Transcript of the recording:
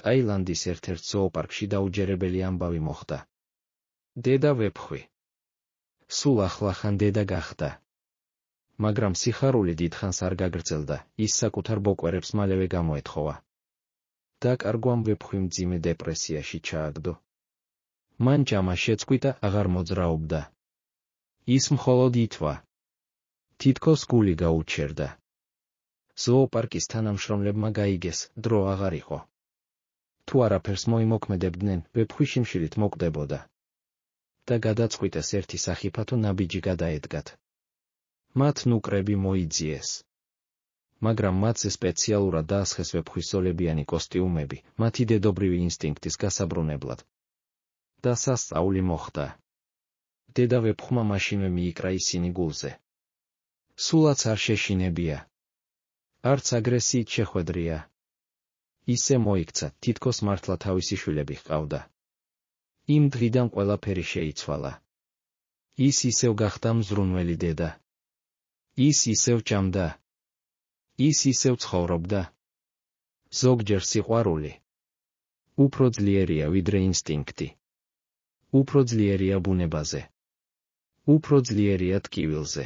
ტაილანდის ერთ-ერთ ზოოპარკში დაუჯერებელი ამბავი მოხდა. დედა ვეფხვი. სულ ახლახან დედა გახდა. მაგრამ სიხარული დიდხანს არ გაგრძელდა, ის საკუთარ ბოკვერებს მალევე გამოეთხოვა. დაკარგვამ ვეფხვი მძიმე დეპრესიაში ჩააგდო. მან ჭამა შეწყვიტა, აღარ მოძრაობდა. ის მხოლოდ ითვა. თითქოს გული გაუჩერდა. ზოოპარკის თანამშრომლებმა გაიგეს, დრო აღარ იყო. თუ არაფერს მოიმოქმედებდნენ, ვეფხვი შიმშილით მოკვდებოდა. და გადაწყვიტეს ერთი სახიფათო ნაბიჯი გადაედგათ. მათ ნუკრები მოიძიეს. მაგრამ მათზე სპეციალურად დაასხეს ვეფხვის ზოლებიანი კოსტიუმები, მათი დედობრივი ინსტინქტის გასაბრუნებლად. და სასწაული მოხდა. დედა ვეფხვმა მაშინვე მიიკრა ისინი გულზე. სულაც არ შეშინებია. არც აგრესიით შეხვედრია. ისე მოიქცა, თითქოს მართლა თავისი შვილები ჰყავდა. იმ დღიდან ყველაფერი შეიცვალა. ის ისევ გახდა მზრუნველი დედა. ის ისევ ჭამდა. ის ისევ ცხოვრობდა. ზოგჯერ სიყვარული უფრო ძლიერია ვიდრე ინსტინქტი. უფრო ძლიერია ბუნებაზე. უფრო ძლიერია ტკივილზე.